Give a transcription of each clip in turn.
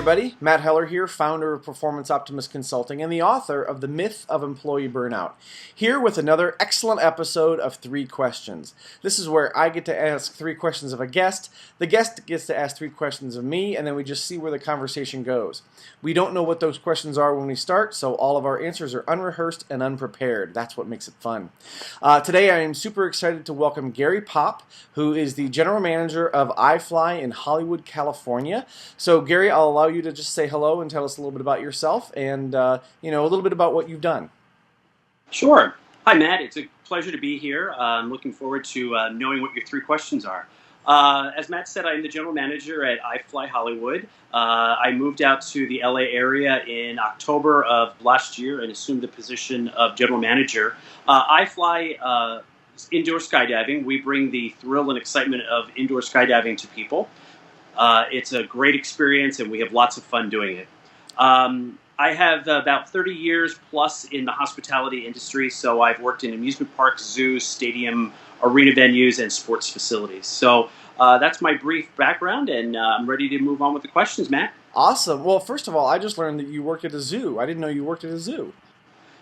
everybody. Matt Heller here, founder of Performance Optimist Consulting and the author of The Myth of Employee Burnout. Here with another excellent episode of 3 Questions. This is where I get to ask 3 questions of a guest, the guest gets to ask 3 questions of me, and then we just see where the conversation goes. We don't know what those questions are when we start, so all of our answers are unrehearsed and unprepared. That's what makes it fun. Today I am super excited to welcome Gary Popp, who is the general manager of iFly in Hollywood, California. So Gary, I'll allow you to just say hello and tell us a little bit about yourself and a little bit about what you've done. Sure. Hi, Matt. It's a pleasure to be here. I'm looking forward to knowing what your 3 questions are. As Matt said, I'm the general manager at iFly Hollywood. I moved out to the LA area in October of last year and assumed the position of general manager. iFly indoor skydiving. We bring the thrill and excitement of indoor skydiving to people. It's a great experience, and we have lots of fun doing it. I have about 30 years plus in the hospitality industry, so I've worked in amusement parks, zoos, stadium, arena venues, and sports facilities. So that's my brief background, and I'm ready to move on with the questions, Matt. Awesome. Well, first of all, I just learned that you worked at a zoo. I didn't know you worked at a zoo.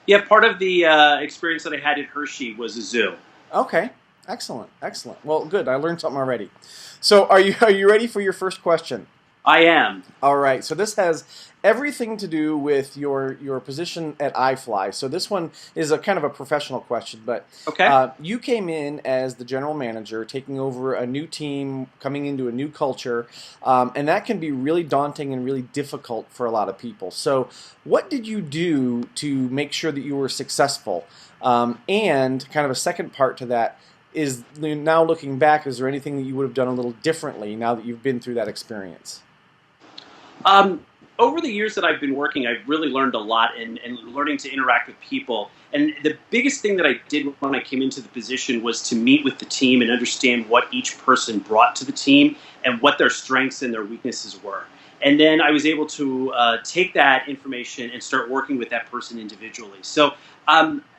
Yeah, part of the experience that I had at Hershey was a zoo. Okay. Excellent. Excellent. Well, good. I learned something already. So are you ready for your first question? I am. All right. So this has everything to do with your position at iFly. So this one is a kind of a professional question, but Okay. You came in as the general manager, taking over a new team, coming into a new culture, and that can be really daunting and really difficult for a lot of people. So what did you do to make sure that you were successful? And kind of a second part to that is, now looking back, is there anything that you would have done a little differently now that you've been through that experience? Over the years that I've been working, I've really learned a lot and learning to interact with people. And the biggest thing that I did when I came into the position was to meet with the team and understand what each person brought to the team and what their strengths and their weaknesses were. And then I was able to take that information and start working with that person individually. So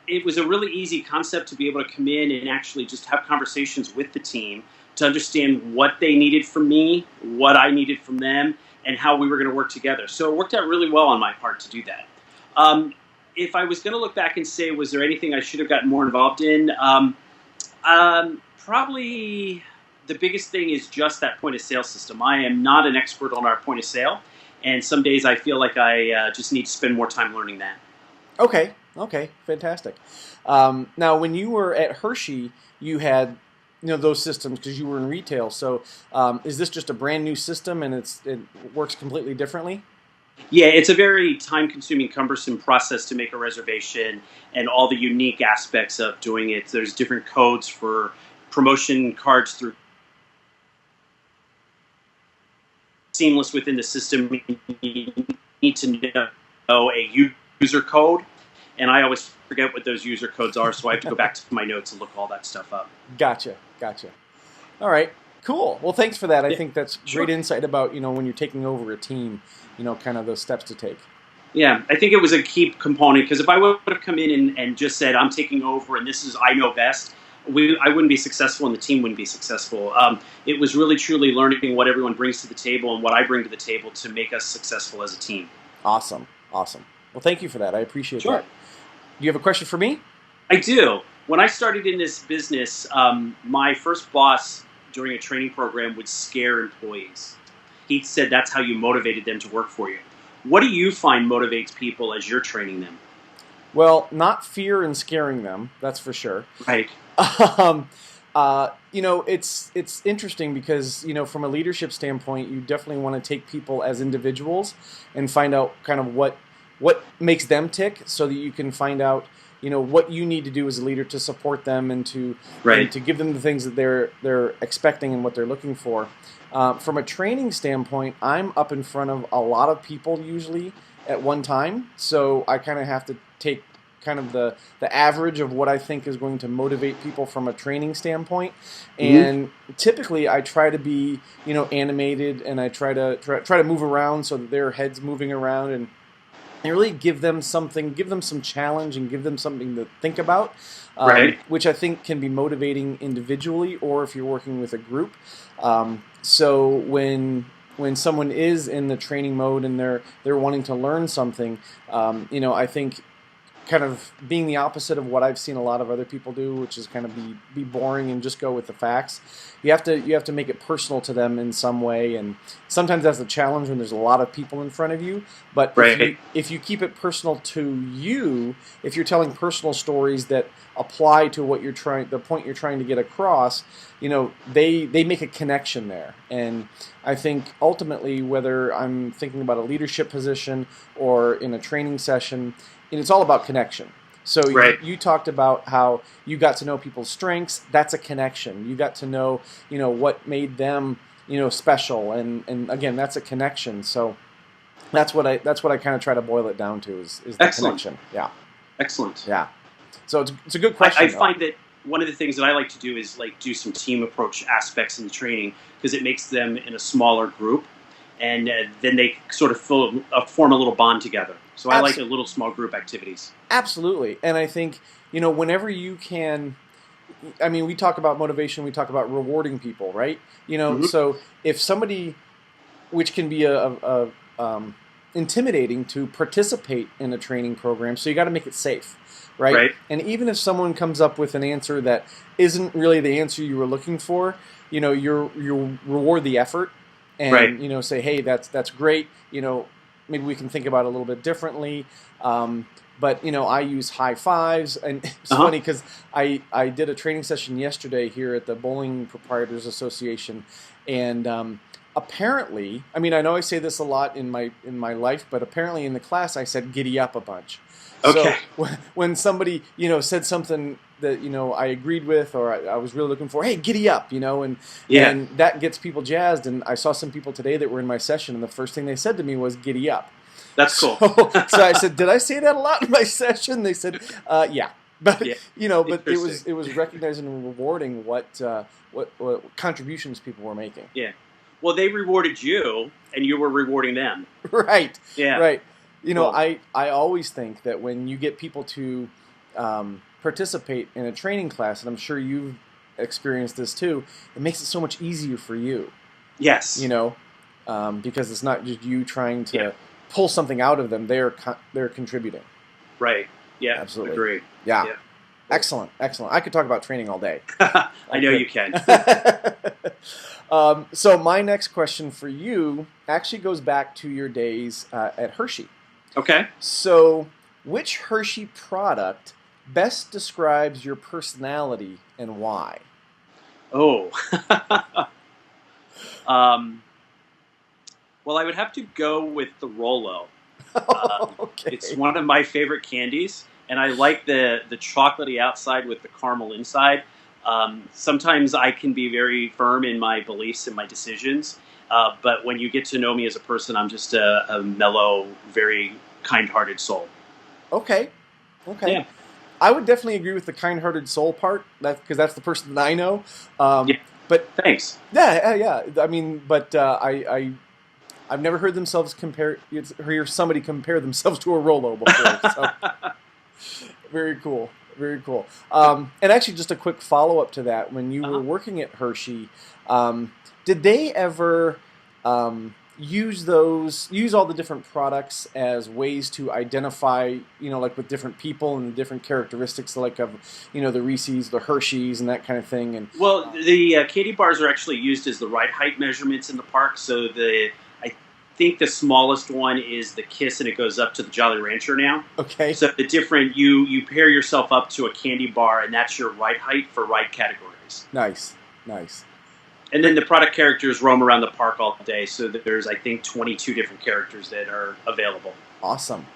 it was a really easy concept to be able to come in and actually just have conversations with the team to understand what they needed from me, what I needed from them, and how we were going to work together. So it worked out really well on my part to do that. If I was going to look back and say, was there anything I should have gotten more involved in? Probably the biggest thing is just that point of sale system. I am not an expert on our point of sale, and some days I feel like I just need to spend more time learning that. Okay, fantastic. Now, when you were at Hershey, you had those systems because you were in retail. So is this just a brand new system and it works completely differently? Yeah, it's a very time-consuming, cumbersome process to make a reservation and all the unique aspects of doing it. There's different codes for promotion cards through seamless within the system. You need to know a user code, and I always forget what those user codes are, so I have to go back to my notes and look all that stuff up. Gotcha. All right, cool. Well, thanks for that. I think that's Sure. great insight about, when you're taking over a team, kind of those steps to take. Yeah, I think it was a key component, because if I would have come in and just said, I'm taking over and this is I know best, I wouldn't be successful and the team wouldn't be successful. It was really truly learning what everyone brings to the table and what I bring to the table to make us successful as a team. Awesome. Well, thank you for that. I appreciate Sure. that. Do you have a question for me? I do. When I started in this business, my first boss during a training program would scare employees. He said that's how you motivated them to work for you. What do you find motivates people as you're training them? Well, not fear and scaring them, that's for sure. Right. It's interesting because, from a leadership standpoint, you definitely want to take people as individuals and find out kind of what makes them tick so that you can find out, what you need to do as a leader to support them and to give them the things that they're expecting and what they're looking for. From a training standpoint, I'm up in front of a lot of people usually at one time, so I kind of have to take kind of the average of what I think is going to motivate people from a training standpoint. And typically I try to be, animated, and I try to move around so that their head's moving around and really give them some challenge and give them something to think about, which I think can be motivating individually or if you're working with a group. So when when someone is in the training mode and they're wanting to learn something, I think kind of being the opposite of what I've seen a lot of other people do, which is kind of be boring and just go with the facts. You have to make it personal to them in some way, and sometimes that's a challenge when there's a lot of people in front of you. But if you keep it personal to you, if you're telling personal stories that apply to the point you're trying to get across, they make a connection there. And I think ultimately, whether I'm thinking about a leadership position or in a training session, it's all about connection. So you talked about how you got to know people's strengths. That's a connection. You got to know, what made them, special, and again, that's a connection. So that's what I kind of try to boil it down to is the connection. Yeah. Excellent. Yeah. So it's a good question. I find that one of the things that I like to do is do some team approach aspects in the training, because it makes them in a smaller group, and then they sort of form a little bond together. So I like a little small group activities. Absolutely. And I think, whenever you can, we talk about motivation, we talk about rewarding people, right? So if somebody, which can be intimidating to participate in a training program, so you got to make it safe, right? And even if someone comes up with an answer that isn't really the answer you were looking for, you'll reward the effort and, say, hey, that's great, maybe we can think about it a little bit differently. But, I use high fives. And it's funny because I did a training session yesterday here at the Bowling Proprietors Association. And apparently, I know I say this a lot in my life, but apparently in the class I said giddy up a bunch. Okay. So when somebody, said something that, I agreed with or I was really looking for, hey, giddy up, and that gets people jazzed. And I saw some people today that were in my session, and the first thing they said to me was giddy up. That's cool. So I said, did I say that a lot in my session? They said, yeah. But, but it was recognizing and rewarding what contributions people were making. Yeah. Well, they rewarded you, and you were rewarding them. Right. Yeah. Right. Cool. I always think that when you get people to participate in a training class, and I'm sure you've experienced this too, it makes it so much easier for you. Yes. Because it's not just you trying to pull something out of them; they're contributing. Right. Yeah. Absolutely. Agree. Yeah. Excellent. I could talk about training all day. I know you can. So my next question for you actually goes back to your days at Hershey. Okay. So, which Hershey product best describes your personality and why? Oh. Well, I would have to go with the Rolo. Okay. It's one of my favorite candies, and I like the chocolatey outside with the caramel inside. Sometimes I can be very firm in my beliefs and my decisions, but when you get to know me as a person, I'm just a mellow, very kind-hearted soul. Okay. Yeah. I would definitely agree with the kind-hearted soul part, because that's the person that I know. But thanks. Yeah. But I've never heard hear somebody compare themselves to a Rolo before. So. Very cool. Very cool. And actually, just a quick follow-up to that. When you were working at Hershey, did they ever use all the different products as ways to identify, with different people and the different characteristics, of, the Reese's, the Hershey's, and that kind of thing? And well, the candy bars are actually used as the ride height measurements in the park. So I think the smallest one is the Kiss, and it goes up to the Jolly Rancher now. Okay. So the different, you pair yourself up to a candy bar, and that's your ride height for ride categories. Nice. And then the product characters roam around the park all day, so there's, I think, 22 different characters that are available. Awesome.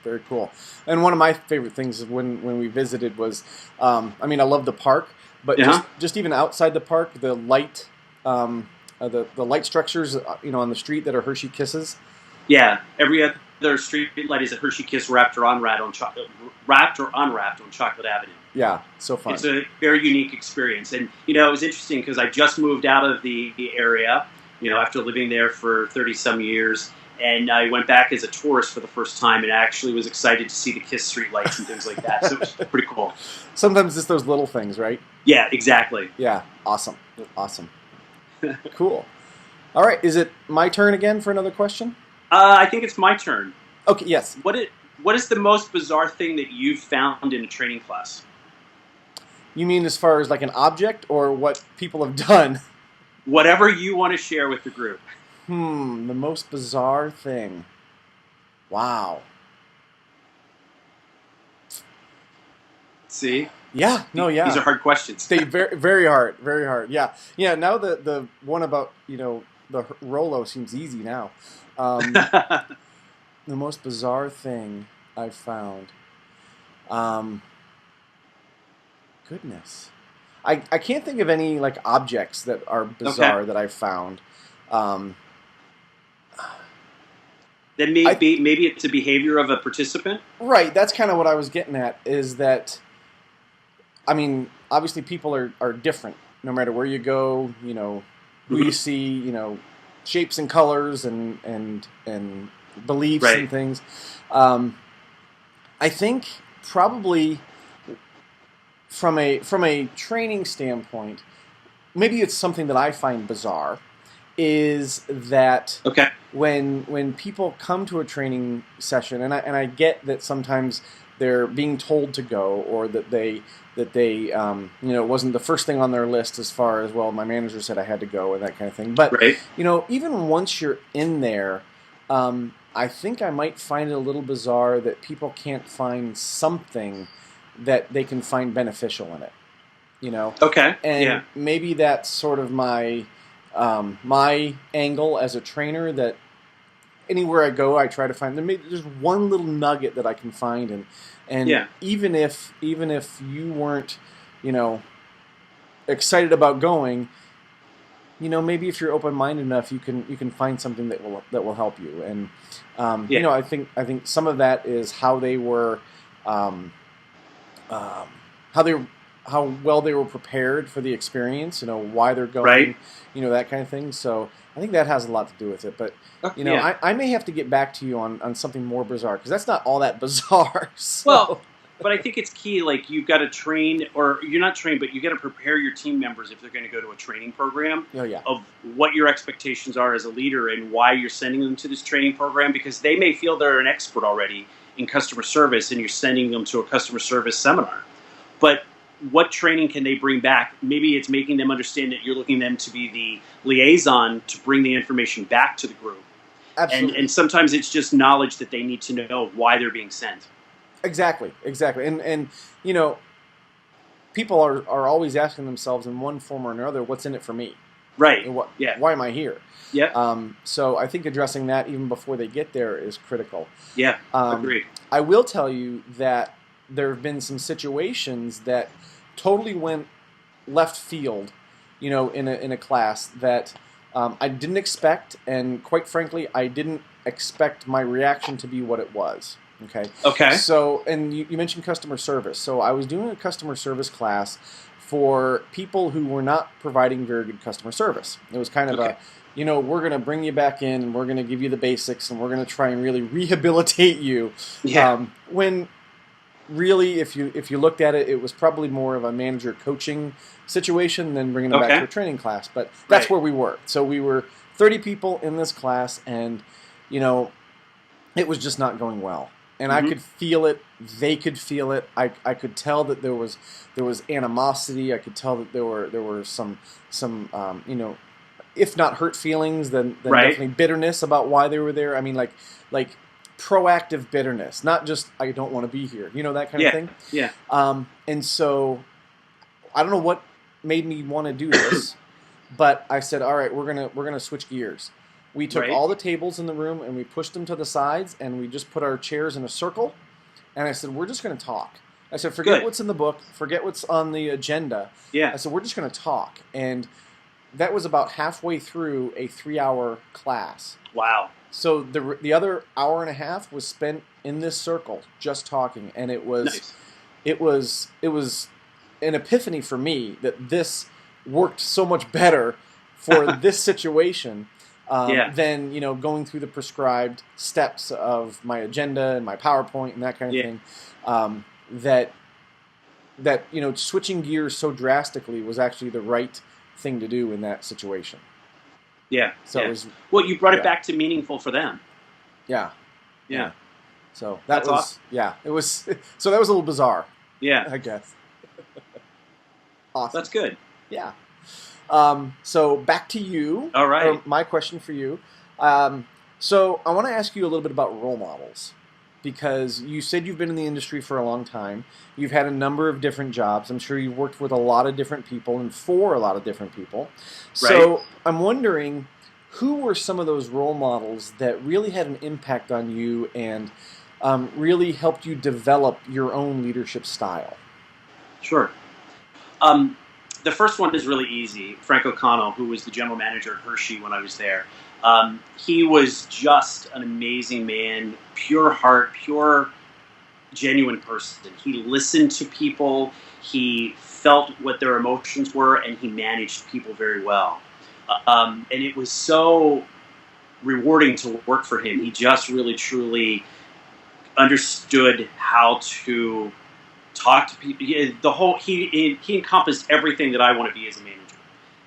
Very cool. And one of my favorite things when we visited was, I love the park, but just even outside the park, the light... the light structures, on the street that are Hershey Kisses. Yeah, every other street light is a Hershey Kiss wrapped or unwrapped on Chocolate Avenue. Yeah, so fun. It's a very unique experience, and it was interesting because I just moved out of the area, after living there for 30-some years, and I went back as a tourist for the first time, and I actually was excited to see the Kiss street lights and things like that. So it was pretty cool. Sometimes it's those little things, right? Yeah, exactly. Yeah, awesome. Cool. All right, is it my turn again for another question? I think it's my turn. Okay, yes. What is the most bizarre thing that you've found in a training class? You mean as far as like an object or what people have done? Whatever you want to share with the group. The most bizarre thing. Wow. See? Yeah, no, yeah. These are hard questions. They very, very hard, very hard. Yeah, yeah. Now the one about the Rolo seems easy now. The most bizarre thing I've found. Goodness, I can't think of any like objects that are bizarre that I've found. Then maybe it's a behavior of a participant. Right, that's kind of what I was getting at. Is that, I mean, obviously people are different no matter where you go. Who you see. Shapes and colors and beliefs and things. I think probably from a training standpoint, maybe it's something that I find bizarre, is that when people come to a training session, and I get that sometimes they're being told to go, or that they it wasn't the first thing on their list as far as, well, my manager said I had to go and that kind of thing. But even once you're in there, I think I might find it a little bizarre that people can't find something that they can find beneficial in it. And maybe that's sort of my my angle as a trainer, that anywhere I go, I try to find there's one little nugget that I can find, and even if you weren't, excited about going, maybe if you're open-minded enough, you can find something that will help you. And I think some of that is how they were, how well they were prepared for the experience. Why they're going, that kind of thing. So I think that has a lot to do with it. But I may have to get back to you on something more bizarre, because that's not all that bizarre. So. Well, but I think it's key. Like, you've got to train, or you're not trained, but you got to prepare your team members if they're going to go to a training program. Of what your expectations are as a leader and why you're sending them to this training program, because they may feel they're an expert already in customer service, and you're sending them to a customer service seminar. But what training can they bring back? Maybe it's making them understand that you're looking them to be the liaison to bring the information back to the group. Absolutely. And sometimes it's just knowledge that they need to know why they're being sent. Exactly. And people are always asking themselves in one form or another, what's in it for me? Right. Why am I here? Yeah. So I think addressing that even before they get there is critical. Yeah. Agreed. I will tell you that there have been some situations that totally went left field, in a class that I didn't expect, and quite frankly, I didn't expect my reaction to be what it was. Okay. So, and you mentioned customer service. So I was doing a customer service class for people who were not providing very good customer service. It was kind of we're going to bring you back in, and we're going to give you the basics, and we're going to try and really rehabilitate you. Yeah. When really, if you looked at it, it was probably more of a manager coaching situation than bringing them back to a training class. But that's where we were. So we were 30 people in this class, and it was just not going well. And I could feel it. They could feel it. I could tell that there was animosity. I could tell that there were some if not hurt feelings, then definitely bitterness about why they were there. I mean, like proactive bitterness, not just I don't want to be here. That kind of thing. Yeah. And so I don't know what made me want to do this, but I said, all right, we're gonna switch gears. We took all the tables in the room and we pushed them to the sides, and we just put our chairs in a circle. And I said, we're just going to talk. I said, forget what's in the book, forget what's on the agenda. Yeah. I said, we're just going to talk. And that was about halfway through a 3-hour class. Wow. So the other hour and a half was spent in this circle, just talking. And it was it was an epiphany for me that this worked so much better for this situation. Than going through the prescribed steps of my agenda and my PowerPoint and that kind of thing. That switching gears so drastically was actually the right thing to do in that situation. Yeah. So yeah. it was, Well, you brought it yeah, back to meaningful for them. yeah, Yeah. yeah. So that That's was, awesome. yeah, it was. So that was a little bizarre, Yeah. I guess. Awesome. That's good. Yeah. So back to you, All or right. my question for you. Um, so I want to ask you a little bit about role models, because you said you've been in the industry for a long time. You've had a number of different jobs. I'm sure you've worked with a lot of different people and for a lot of different people. Right. So I'm wondering, who were some of those role models that really had an impact on you and really helped you develop your own leadership style? Sure. Um, the first one is really easy. Frank O'Connell, who was the general manager at Hershey when I was there. He was just an amazing man, pure heart, pure, genuine person. He listened to people, he felt what their emotions were, and he managed people very well. And it was so rewarding to work for him. He just really, truly understood how to talk to people. He encompassed everything that I want to be as a manager.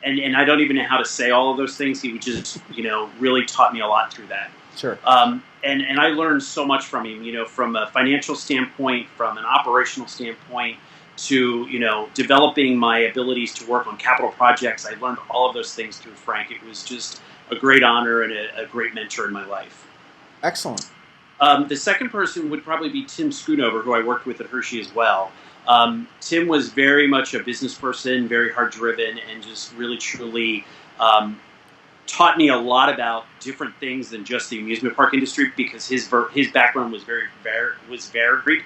And I don't even know how to say all of those things. He would just, really taught me a lot through that. Sure. And I learned so much from him, from a financial standpoint, from an operational standpoint, to, developing my abilities to work on capital projects. I learned all of those things through Frank. It was just a great honor and a great mentor in my life. Excellent. The second person would probably be Tim Schoonover, who I worked with at Hershey as well. Tim was very much a business person, very hard driven, and just really truly taught me a lot about different things than just the amusement park industry, because his background was varied,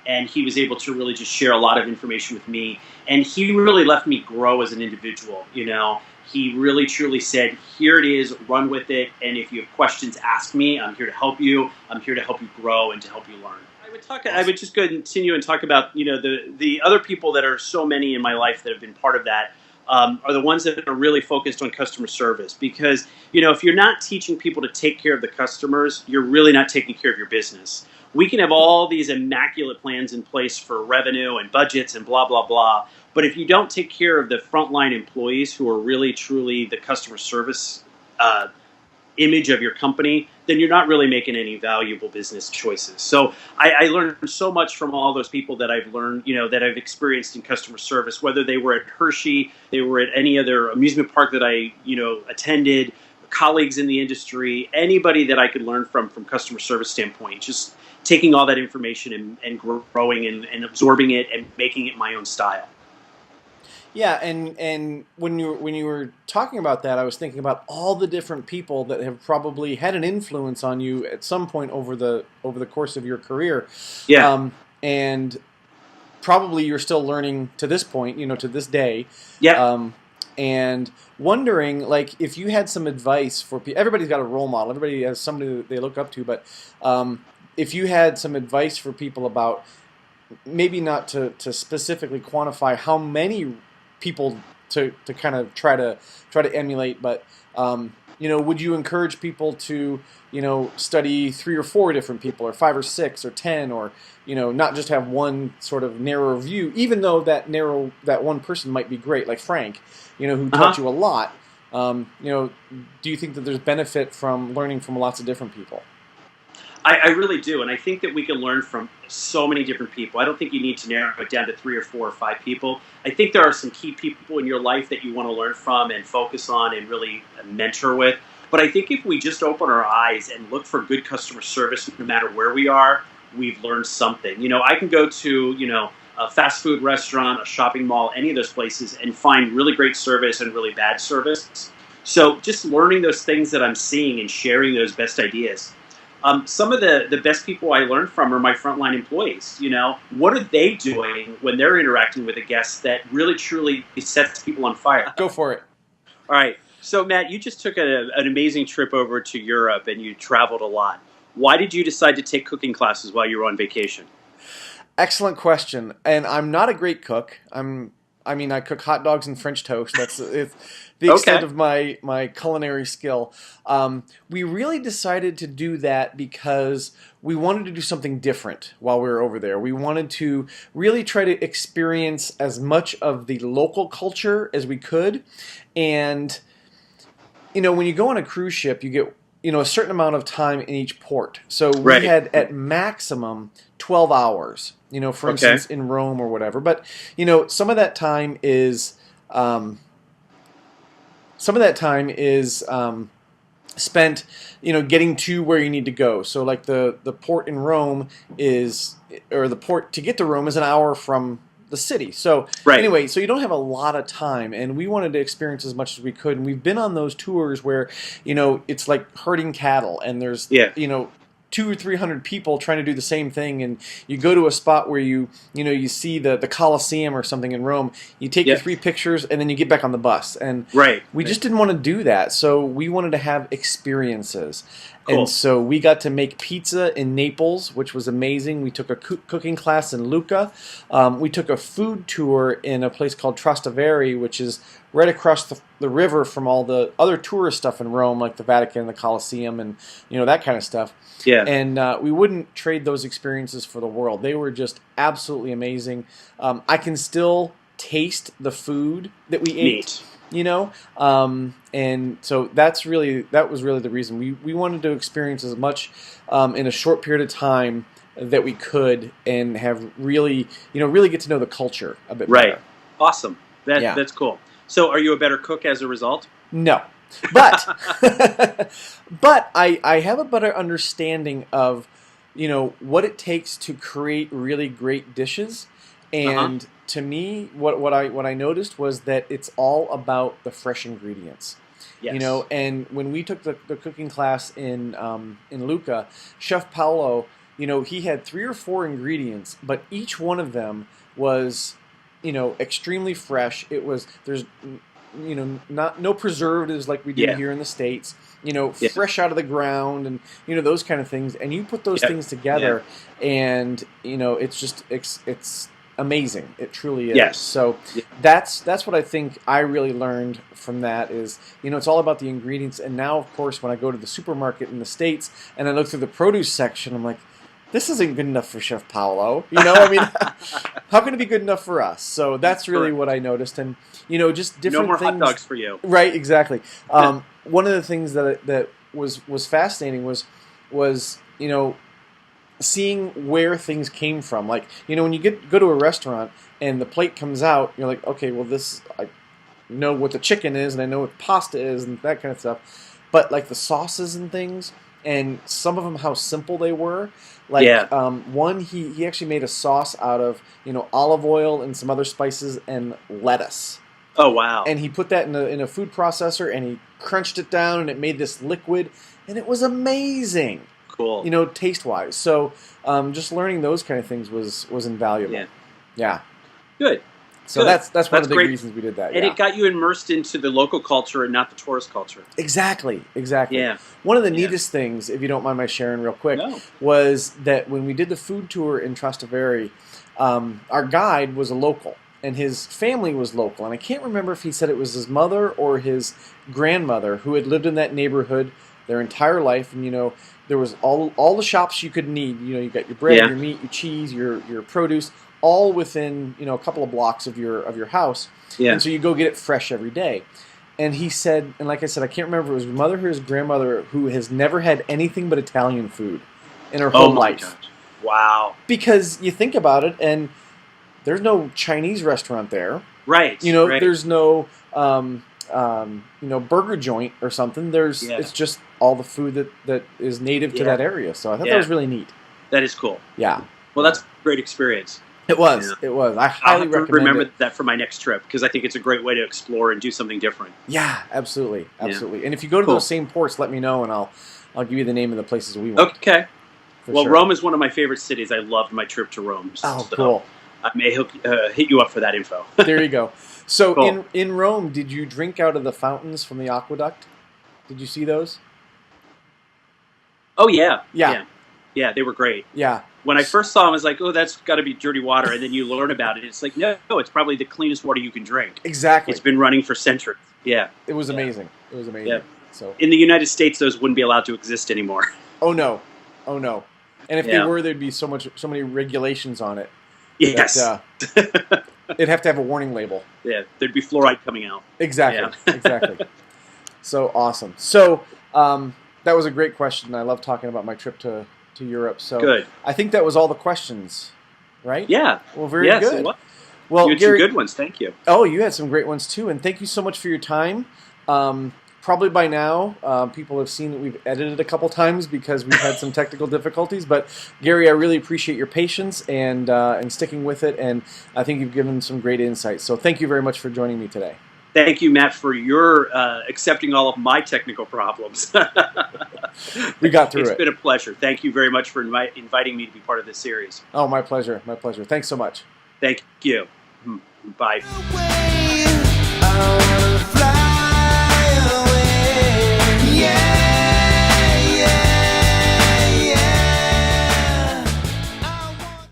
and he was able to really just share a lot of information with me. And he really left me grow as an individual. He really truly said, here it is, run with it, and if you have questions, ask me. I'm here to help you. I'm here to help you grow and to help you learn. I would just go continue and talk about, the other people that are so many in my life that have been part of that, are the ones that are really focused on customer service. Because, if you're not teaching people to take care of the customers, you're really not taking care of your business. We can have all these immaculate plans in place for revenue and budgets and blah, blah, blah. But if you don't take care of the frontline employees, who are really, truly the customer service image of your company, then you're not really making any valuable business choices. So I learned so much from all those people that I've learned, that I've experienced in customer service, whether they were at Hershey, they were at any other amusement park that I, attended, colleagues in the industry, anybody that I could learn from customer service standpoint, just taking all that information and growing and absorbing it and making it my own style. Yeah, and when you were talking about that, I was thinking about all the different people that have probably had an influence on you at some point over the course of your career. Yeah. And probably you're still learning to this point, to this day. Yeah. And wondering, like, if you had some advice for people. Everybody's got a role model. Everybody has somebody that they look up to. But if you had some advice for people about, maybe not to specifically quantify how many people to kind of try to emulate, but would you encourage people to study 3 or 4 different people, or 5 or 6 or 10, or not just have one sort of narrow view, even though that one person might be great, like Frank, who taught you a lot. Do you think that there's benefit from learning from lots of different people? I really do, and I think that we can learn from so many different people. I don't think you need to narrow it down to 3 or 4 or 5 people. I think there are some key people in your life that you want to learn from and focus on and really mentor with. But I think if we just open our eyes and look for good customer service, no matter where we are, we've learned something. I can go to, a fast food restaurant, a shopping mall, any of those places, and find really great service and really bad service. So just learning those things that I'm seeing and sharing those best ideas. Some of the best people I learned from are my frontline employees. What are they doing when they're interacting with a guest that really truly sets people on fire? Go for it. All right. So, Matt, you just took an amazing trip over to Europe and you traveled a lot. Why did you decide to take cooking classes while you were on vacation? Excellent question. And I'm not a great cook. I cook hot dogs and French toast. That's the extent of my culinary skill. We really decided to do that because we wanted to do something different while we were over there. We wanted to really try to experience as much of the local culture as we could. And when you go on a cruise ship, you get a certain amount of time in each port. So we Right. had at maximum 12 hours. For Okay. instance, in Rome or whatever. But some of that time is spent, getting to where you need to go. So like the port in Rome or the port to get to Rome is an hour from the city. So Right. anyway, so you don't have a lot of time, and we wanted to experience as much as we could. And we've been on those tours where, it's like herding cattle, and there's, Yeah. 200 or 300 people trying to do the same thing, and you go to a spot where you see the Colosseum or something in Rome. You take your 3 pictures, and then you get back on the bus. And Right. we just didn't want to do that, so we wanted to have experiences. Cool. And so we got to make pizza in Naples, which was amazing. We took a cooking class in Lucca. We took a food tour in a place called Trastevere, which is right across the river from all the other tourist stuff in Rome, like the Vatican, the Colosseum, and that kind of stuff. Yeah. And we wouldn't trade those experiences for the world. They were just absolutely amazing. I can still taste the food that we ate. Neat. And so that was really the reason we wanted to experience as much in a short period of time that we could, and have really get to know the culture a bit Right. better. Awesome. That's cool. So are you a better cook as a result? No, but but I have a better understanding of what it takes to create really great dishes. And to me, what I noticed was that it's all about the fresh ingredients. Yes. And when we took the cooking class in Lucca, Chef Paolo, he had 3 or 4 ingredients, but each one of them was, extremely fresh. There's no preservatives like we do here in the States. Fresh out of the ground, and those kind of things. And you put those things together, and it's amazing. It truly is. Yes. So that's what I think I really learned from that is, it's all about the ingredients. And now, of course, when I go to the supermarket in the States and I look through the produce section, I'm like, this isn't good enough for Chef Paolo. How can it be good enough for us? So that's really what I noticed. And, just different things. No more hot dogs for you. Right, exactly. One of the things that was fascinating was seeing where things came from. Like, when you go to a restaurant and the plate comes out, you're like, okay, well, I know what the chicken is, and I know what pasta is, and that kind of stuff. But, like, the sauces and things, and some of them, how simple they were. Like, one, he actually made a sauce out of, olive oil and some other spices and lettuce. Oh, wow. And he put that in a food processor, and he crunched it down, and it made this liquid, and it was amazing. Cool. Taste-wise. So just learning those kind of things was invaluable. Yeah. Good. So that's one of the big reasons we did that. And it got you immersed into the local culture and not the tourist culture. Exactly. Yeah. One of the neatest things, if you don't mind my sharing real quick, was that when we did the food tour in Trastevere, our guide was a local, and his family was local. And I can't remember if he said it was his mother or his grandmother who had lived in that neighborhood their entire life. And, there was all the shops you could need. You got your bread, your meat, your cheese, your produce, all within a couple of blocks of your house. Yeah. And so you go get it fresh every day. And he said, and like I said, I can't remember if it was his mother or his grandmother who has never had anything but Italian food in her whole life. God. Wow. Because you think about it, and there's no Chinese restaurant there. Right. There's no burger joint or something. It's just all the food that is native to that area. So I thought that was really neat. That is cool. Yeah. Well, that's a great experience. It was. It was. I highly recommend remember it. that for my next trip, because I think it's a great way to explore and do something different. Yeah, absolutely. And if you go to those same ports, let me know, and I'll give you the name of the places we went. Okay. Well, sure. Rome is one of my favorite cities. I loved my trip to Rome. Oh, cool. I may hit you up for that info. There you go. So cool. in Rome, did you drink out of the fountains from the aqueduct? Did you see those? Oh, yeah. Yeah. Yeah, they were great. Yeah. When I first saw them, I was like, oh, that's got to be dirty water. And then you learn about it. It's like, no, it's probably the cleanest water you can drink. Exactly. It's been running for centuries. Yeah. It was amazing. It was amazing. Yeah. So in the United States, those wouldn't be allowed to exist anymore. Oh, no. And if they were, there'd be so many regulations on it. Yes. That, it'd have to have a warning label. Yeah, there'd be fluoride coming out. Exactly. Yeah. Exactly. So awesome. So that was a great question. I love talking about my trip to Europe. So Good. I think that was all the questions, right? Yeah. Well, very yes, good. It was. Well, You had Gary, some good ones. Thank you. oh, you had some great ones too, and thank you so much for your time. Probably by now, people have seen that we've edited a couple times because we've had some technical difficulties. But Gary, I really appreciate your patience and sticking with it, and I think you've given some great insights. So thank you very much for joining me today. Thank you, Matt, for your accepting all of my technical problems. We got through it. It's been a pleasure. Thank you very much for inviting me to be part of this series. Oh, my pleasure. My pleasure. Thanks so much. Thank you. Bye.